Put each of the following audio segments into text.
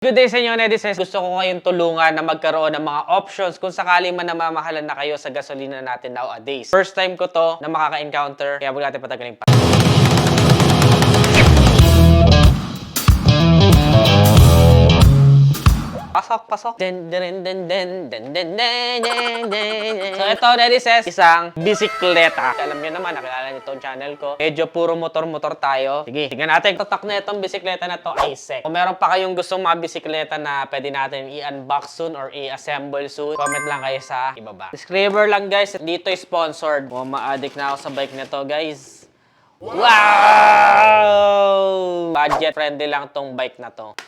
Good day sa inyo, netizens. Gusto ko kayong tulungan na magkaroon ng mga options kung sakaling man namamahalan na kayo sa gasolina natin nowadays. First time ko to na makaka-encounter, kaya huwag natin patagalin pa. Pasok. So ito, netizens, isang bisikleta. Alam niyo naman, nakilala niyo itong channel ko. Medyo puro motor-motor tayo. Sige, tingnan natin. Tatak na itong bisikleta na to ay sec. Kung meron pa kayong gustong mga bisikleta na pwede natin i-unbox soon or i-assemble soon, comment lang kayo sa ibaba. Disclaimer lang guys, dito sponsored. Kung ma-addict na ako sa bike nito guys. Wow! Budget friendly lang tong bike na to.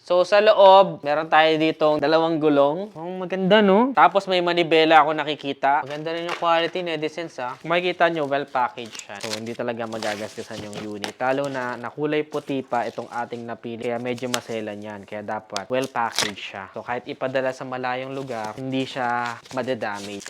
So, sa loob, meron tayo ditong dalawang gulong. Oh, maganda, no? Tapos may manibela ako nakikita. Maganda rin yung quality, netizens, ha? Kung makikita nyo, well packaged siya. So, hindi talaga magagastusan yung unit. Lalo na nakulay puti pa itong ating napili. Kaya medyo maselan yan. Kaya dapat well packaged siya. So, kahit ipadala sa malayong lugar, hindi siya madadamage.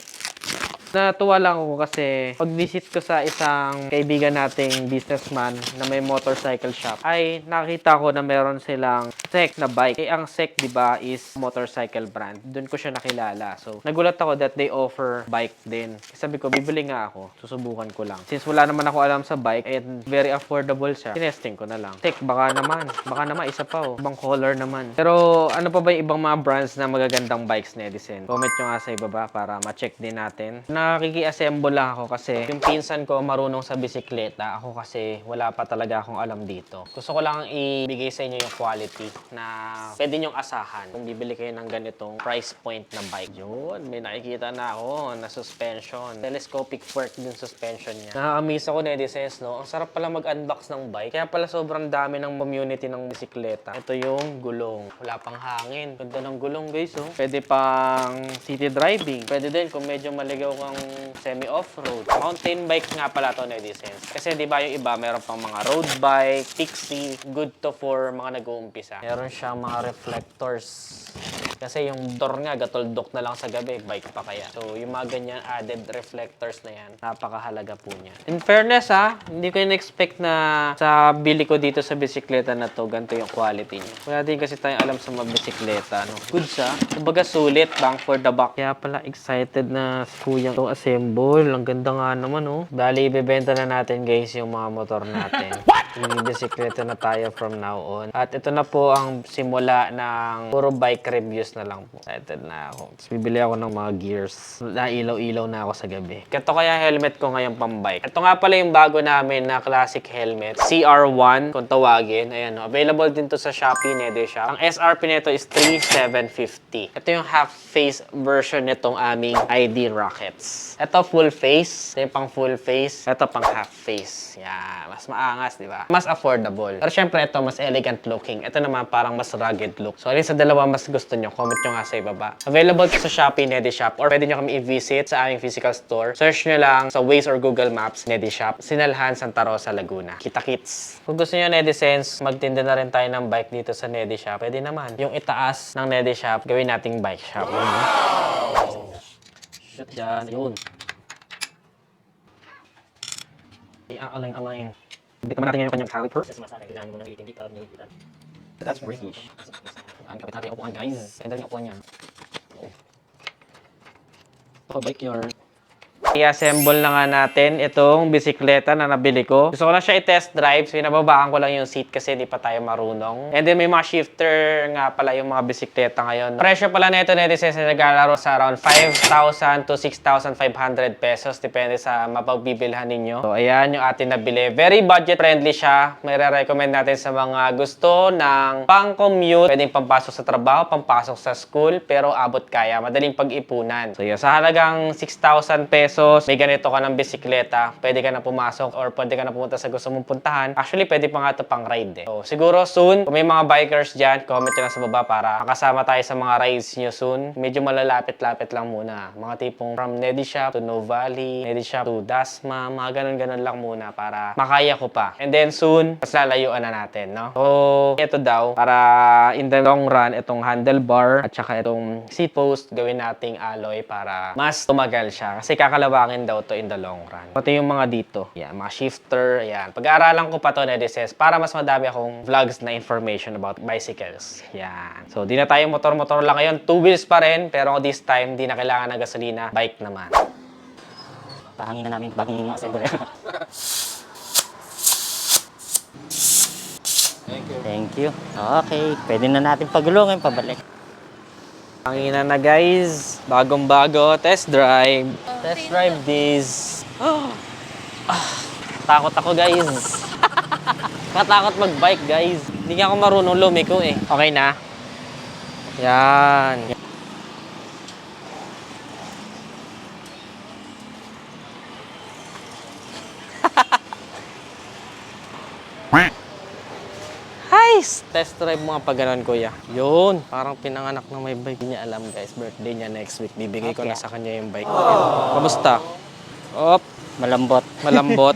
Natuwa lang ako kasi pag-visit ko sa isang kaibigan nating businessman na may motorcycle shop ay nakita ko na meron silang SEC na bike. Ang SEC, di ba, is motorcycle brand. Doon ko siya nakilala. So, nagulat ako that they offer bike din. Sabi ko, bibili nga ako. Susubukan ko lang. Since wala naman ako alam sa bike and very affordable siya, tinesting ko na lang. SEC, baka naman isa pa oh. Ibang color naman. Pero ano pa ba yung ibang mga brands na magagandang bikes, netizen? Comment nyo nga sa ibaba para ma-check din natin. Nakiki-assemble lang ako kasi yung pinsan ko marunong sa bisikleta. Ako kasi wala pa talaga akong alam dito. Gusto ko lang ibigay sa inyo yung quality na pwede nyong asahan kung bibili kayo ng ganitong price point na bike. Yun, may nakikita na ako na suspension. Telescopic fork yung suspension niya. Nakaka-amaze ako, netizens, no? Ang sarap pala mag-unbox ng bike. Kaya pala sobrang dami ng community ng bisikleta. Ito yung gulong. Wala pang hangin. Ganda ng gulong, guys, oh. Pwede pang city driving. Pwede din kung medyo maligaw kang semi-off-road. Mountain bike nga pala to, netizens. Kasi di ba yung iba, meron pang mga road bike, pixie, good to for mga nag-uumpisa. Meron siyang mga reflectors. Kasi yung motor nga, gatuldok na lang sa gabi, bike pa kaya. So, yung mga ganyan added reflectors na yan, napakahalaga po niya. In fairness hindi ko in-expect na sa bili ko dito sa bisikleta na to, ganito yung quality niya. Wala din kasi tayong alam sa mga bisikleta, no? Good siya. Kumbaga sulit, bang for the buck. Kaya pala excited na si Kuyang itong assemble. Ang ganda nga naman, oh. Bali, ibebenta na natin, guys, yung mga motor natin. Yung bisikleta na tayo from now on. At ito na po ang simula ng puro bike reviews na lang po. Excited na ako. Tapos bibili ako ng mga gears. Nailaw-ilaw na ako sa gabi. Ito kaya helmet ko ngayon pang bike. Ito nga pala yung bago namin na classic helmet. CR1 kung tawagin. Ayan, no? Available din to sa Shopee, NedeShop. Ang SRP nito is 3,750. Ito yung half face version nitong aming ID Rockets. Ito full face. Ito yung pang full face. Ito pang half face. Yeah, mas maangas, di ba? Mas affordable. Pero syempre ito mas elegant looking. Ito naman parang mas rugged look. So alin sa dalawa mas gusto nyo, comment nyo nga sa ibaba. Available sa Shopee, NedeShop, or pwede nyo kami i-visit sa aming physical store. Search nyo lang sa Waze or Google Maps, NedeShop, Sinalhan, Santa Rosa, Laguna. Kita-kits. Kung gusto nyo, netizens, magtinda na rin tayo ng bike dito sa NedeShop. Pwede naman. Yung itaas ng NedeShop, gawin nating bike shop. Wow! Shoot dyan. Yun. Iaalaing-alaing. Hindi naman natin ngayon kanyang caliper. That's British. Ang kapit natin yung upuan, guys. Ganda rin yung upuan niya. Bike yard. I-assemble na nga natin itong bisikleta na nabili ko. Gusto ko lang siya i-test drive. So, pinababaan ko lang yung seat kasi hindi pa tayo marunong. And then, may mga shifter nga pala yung mga bisikleta ngayon. Presyo pala na ito, netizens, na naglalaro sa around 5,000 to 6,500 pesos. Depende sa mapagbibilhan ninyo. So, ayan yung atin nabili. Very budget-friendly siya. May re-recommend natin sa mga gusto ng pang-commute. Pwedeng pampasok sa trabaho, pampasok sa school, pero abot kaya. Madaling pag-ipunan. So, yun. Sa halagang 6,000 pesos, may ganito ka ng bisikleta, pwede ka na pumasok or pwede ka na pumunta sa gusto mong puntahan. Actually, pwede pa nga ito pang ride eh. So, siguro soon, kung may mga bikers dyan, comment nyo lang sa baba para makasama tayo sa mga rides nyo soon. Medyo malalapit-lapit lang muna. Mga tipong from NedeShop to No Valley, NedeShop to Dasma, mga ganun-ganun lang muna para makaya ko pa. And then soon, mas lalayuan na natin, no? So, ito daw, para in the long run, itong handlebar at saka itong seat post, gawin nating alloy para mas tumagal siya. Kasi kakalabasan pakinabangin daw to in the long run. Pati yung mga dito. Yan, mga shifter. Yan. Pag-aaralan ko pa to, Nedises, para mas madami akong vlogs na information about bicycles. Yan. So, di na tayo motor-motor lang ngayon. 2 wheels pa rin, pero this time, di na kailangan ng gasolina. Bike naman. Pahangin na namin bagong assemble. Thank you. Okay, pwede na natin pagulungin pabalik. Pangina na guys, bagong-bago, test drive. Test drive this. Takot ako guys. Katakot mag-bike guys. Hindi nga ako marunong lumiko eh. Okay na? Yan. Nice! Test drive mo nga pag ganun, kuya. Yun, parang pinanganak na may bike. Hindi niya alam, guys. Birthday niya next week. Bibigay ko na sa kanya yung bike. Kamusta? Op, Malambot. malambot.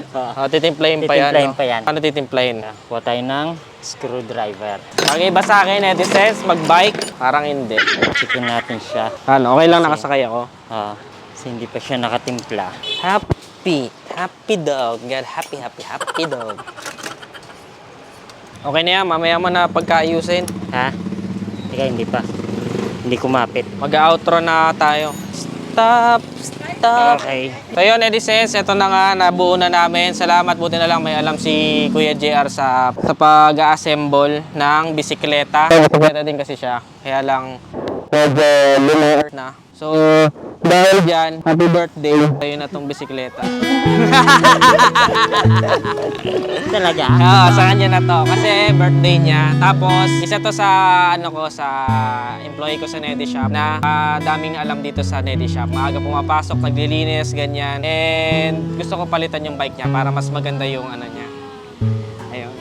Titimplahin pa yan. Titimplahin no? pa yan. Ano titimplahin? Kuha tayo ng screwdriver. Okay ba sa akin, Edisens, mag-bike? Parang hindi. Checkin natin siya. Ano, okay lang nakasakay ako? Kasi hindi pa siya nakatimpla. Happy. Happy dog. God, happy, happy, happy dog. Okay na yan, mamaya mo na pagkaayusin. Ha? Teka, hindi pa. Hindi kumapit. Mag-outro na tayo. Stop, stop. Okay. So yun, Edisens, ito na nga, nabuo na namin. Salamat, buti na lang may alam si Kuya JR sa pag-assemble ng bisikleta. Bisikleta din kasi siya, kaya lang medyo lumiit na. So, dahil dyan, happy birthday. Ayun na tong bisikleta. Talaga? Oo, sa kanya na to. Kasi birthday niya. Tapos, isa to sa, sa employee ko sa Nedi Shop na daming alam dito sa Nedi Shop. Maaga pumapasok, naglilinis, ganyan. And gusto ko palitan yung bike niya para mas maganda yung niya. Ayun.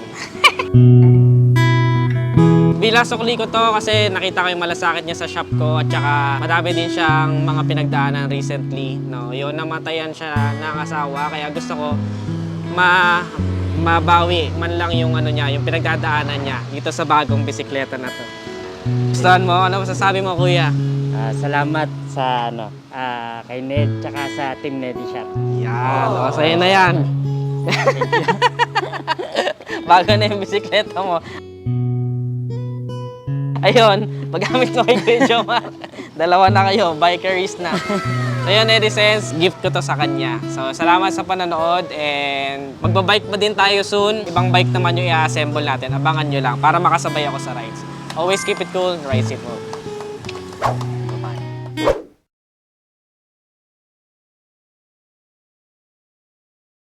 Bilang sukli ko to kasi nakita ko yung malasakit niya sa shop ko at saka madami din siyang mga pinagdaanan recently. No? Yun, namatayan siya ng asawa kaya gusto ko mabawi man lang yung niya, yung pinagdadaanan niya dito sa bagong bisikleta na to. Gustuhan mo? Ano masasabi mo, kuya? Salamat sa kay Ned tsaka sa Team Nedi Shop. Yan, sa'yo na yan. Bago na yung bisikleta mo. Ayun, paggamit mo kay Kuya Jomar. Dalawa na kayo, bikeries na. So yun, Edisens, gift ko to sa kanya. So salamat sa panonood and magbabike pa din tayo soon. Ibang bike naman yung i-assemble natin. Abangan nyo lang para makasabay ako sa rides. Always keep it cool, ride safe.